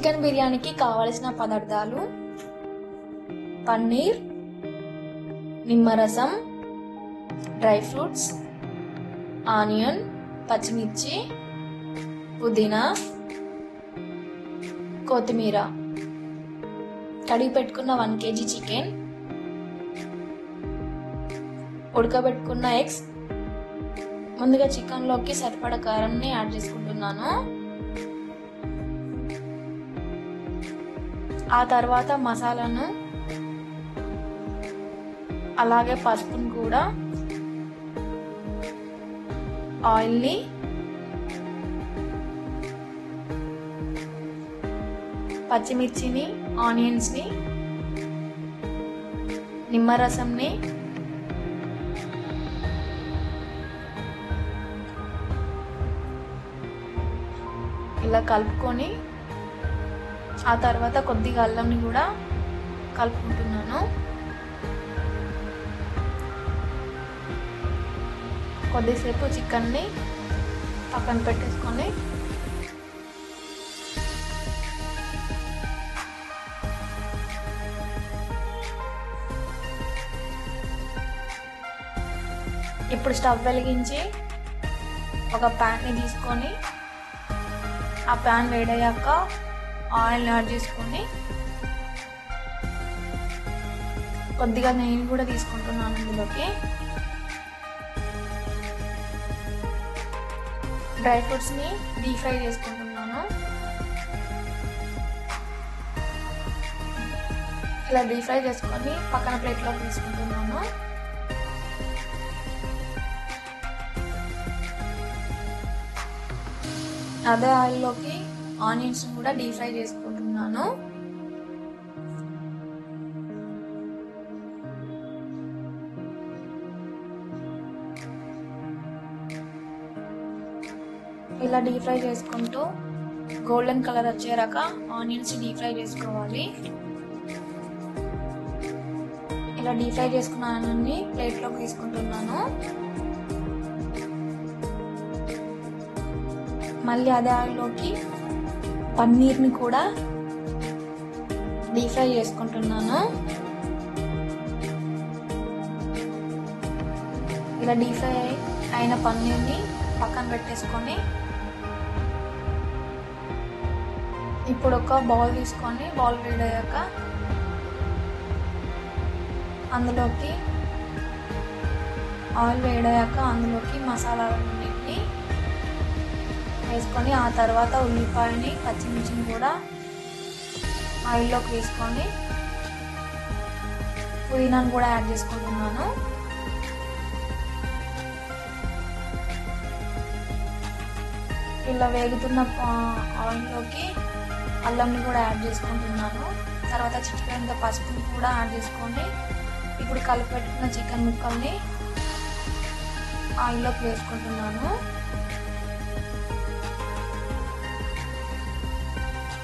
Chicken బిర్యానీకి కావలసిన పదార్థాలు: పన్నీర్, నిమ్మరసం, డ్రై ఫ్రూట్స్, ఆనియన్, పచ్చిమిర్చి, పుదీనా, కొత్తిమీర, కడిగి పెట్టుకున్న 1 kg చికెన్, ఉడకబెట్టుకున్న ఎగ్స్. ముందుగా చికెన్లోకి సరిపడా కారాన్ని యాడ్ చేసుకుంటున్నాను. ఆ తర్వాత మసాలాను, అలాగే పసుపును కూడా, ఆయిల్ని, పచ్చిమిర్చిని, ఆనియన్స్ని, నిమ్మరసంని, ఇలా కలుపుకొని ఆ తర్వాత కొద్దిగా అల్లంని కూడా కలుపుకుంటున్నాను. కొద్దిసేపు చికెన్ని పక్కన పెట్టేసుకొని ఇప్పుడు స్టవ్ వెలిగించి ఒక ప్యాన్ని తీసుకొని ఆ ప్యాన్ వేడయ్యాక ఆయిల్ యాడ్ చేసుకొని కొద్దిగా నెయ్యి కూడా తీసుకుంటున్నాను. ఇందులోకి డ్రై ఫ్రూట్స్ని డీప్ ఫ్రై చేసుకుంటున్నాను. ఇలా డీప్ ఫ్రై చేసుకొని పక్కన ప్లేట్లోకి తీసుకుంటున్నాను. అదే ఆయిల్లోకి ఆనియన్స్ కూడా డీప్ ఫ్రై చేసుకుంటున్నాను. ఇలా డీప్ ఫ్రై చేసుకుంటూ గోల్డెన్ కలర్ వచ్చేరాక ఆనియన్స్ డీప్ ఫ్రై చేసుకోవాలి. ఇలా డీప్ ఫ్రై చేసుకున్న ఆనియన్ని ప్లేట్లోకి తీసుకుంటున్నాను. మళ్ళీ అదే ఆయిల్లోకి పన్నీర్ని కూడా డీప్ ఫ్రై చేసుకుంటున్నాను. ఇలా డీప్ ఫ్రై అయిన పన్నీర్ని పక్కన పెట్టేసుకొని ఇప్పుడు ఒక బౌల్ తీసుకొని బౌల్ వేడయ్యాక అందులోకి ఆయిల్ వేడయ్యాక అందులోకి మసాలాలన్నింటినీ వేసుకొని ఆ తర్వాత ఉల్లిపాయని, పచ్చిమిర్చిని కూడా ఆయిల్లోకి వేసుకొని పుదీనాను కూడా యాడ్ చేసుకుంటున్నాను. ఇలా వేగుతున్న ఆయిల్లోకి అల్లంని కూడా యాడ్ చేసుకుంటున్నాను. తర్వాత చిటికెడంత పసుపుని కూడా యాడ్ చేసుకొని ఇప్పుడు కలిపి పెట్టుకున్న చికెన్ ముక్కల్ని ఆయిల్లోకి వేసుకుంటున్నాను.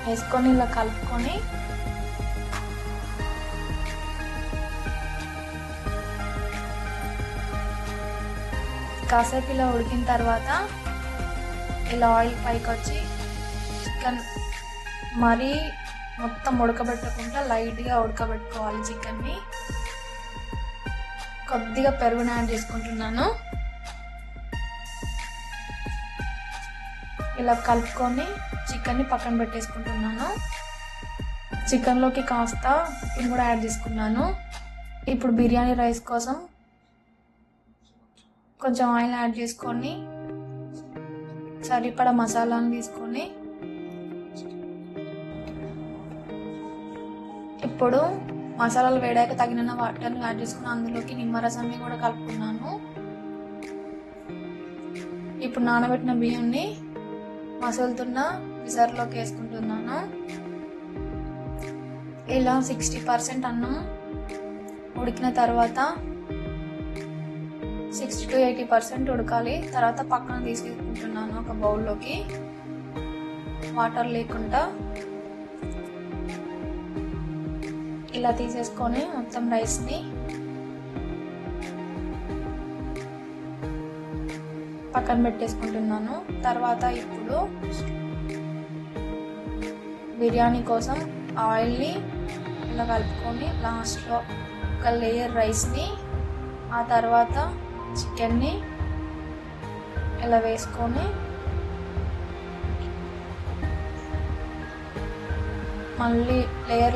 వేసుకొని ఇలా కలుపుకొని కాసేపు ఇలా ఉడికిన తర్వాత ఇలా ఆయిల్ పైకి వచ్చి చికెన్ మరీ మొత్తం ఉడకబెట్టకుండా లైట్గా ఉడకబెట్టుకోవాలి. చికెన్ని కొద్దిగా పెరుగుని యాడ్ చేసుకుంటున్నాను. ఇలా కలుపుకొని చికెన్ని పక్కన పెట్టేసుకుంటున్నాను. చికెన్లోకి కాస్త ఉప్పుని కూడా యాడ్ చేసుకున్నాను. ఇప్పుడు బిర్యానీ రైస్ కోసం కొంచెం ఆయిల్ యాడ్ చేసుకొని సరిపడా మసాలాను తీసుకొని ఇప్పుడు మసాలాలు వేడాక తగిన వాటర్ని యాడ్ చేసుకుని అందులోకి నిమ్మరసాన్ని కూడా కలుపుకున్నాను. ఇప్పుడు నానబెట్టిన బియ్యాన్ని మసులుతున్న విజర్లోకి వేసుకుంటున్నాను. ఇలా 60% అన్నం ఉడికిన తర్వాత 60 to 80% ఉడకాలి. తర్వాత పక్కన తీసుకుంటున్నాను ఒక బౌల్లోకి వాటర్ లేకుండా. ఇలా తీసేసుకొని మొత్తం రైస్ని పక్కన పెట్టేసుకుంటున్నాను. తర్వాత ఇప్పుడు బిర్యానీ కోసం ఆయిల్ని ఇలా కలుపుకొని లాస్ట్లో ఒక లేయర్ రైస్ని, ఆ తర్వాత చికెన్ని ఇలా వేసుకొని మళ్ళీ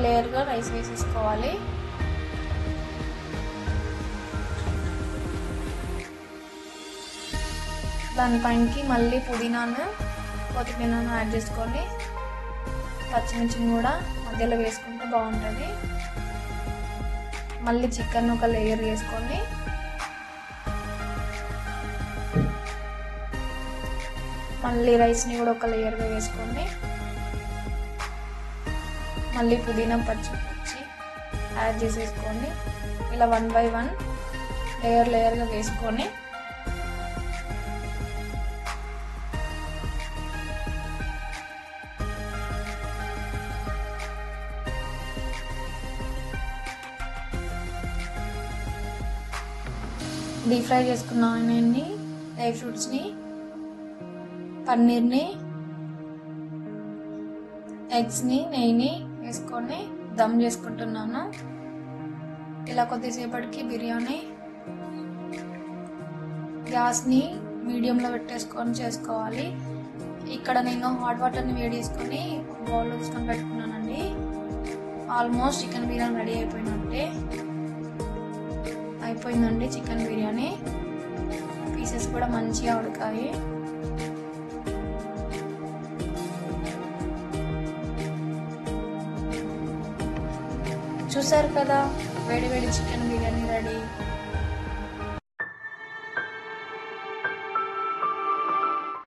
లేయర్గా రైస్ వేసేసుకోవాలి. దానిపైనకి మళ్ళీ పుదీనాను కొత్తిమీరను యాడ్ చేసుకొని పచ్చిమిర్చిని కూడా మధ్యలో వేసుకుంటే బాగుంటుంది. మళ్ళీ చికెన్ ఒక లేయర్ వేసుకొని మళ్ళీ రైస్ని కూడా ఒక లేయర్గా వేసుకొని మళ్ళీ పుదీనా పచ్చిమిర్చి యాడ్ చేసేసుకొని ఇలా 1 by 1 లేయర్గా వేసుకొని డీప్ ఫ్రై చేసుకున్న ఆనియన్ని, డ్రై ఫ్రూట్స్ని, పన్నీర్ని, ఎగ్స్ని, నెయ్యిని వేసుకొని దమ్ చేసుకుంటున్నాను. ఇలా కొద్దిసేపటికి బిర్యానీ గ్యాస్ని మీడియంలో పెట్టేసుకొని చేసుకోవాలి. ఇక్కడ నేను హాట్ వాటర్ని వేడి చేసుకొని బౌల్లో తీసుకొని పెట్టుకున్నానండి. ఆల్మోస్ట్ చికెన్ బిర్యానీ రెడీ అయిపోయిందండి. చికెన్ బిర్యానీ పీసెస్ కూడా మంచిగా ఉడకాయి. చూసారు కదా, వేడి చికెన్ బిర్యానీ రెడీ.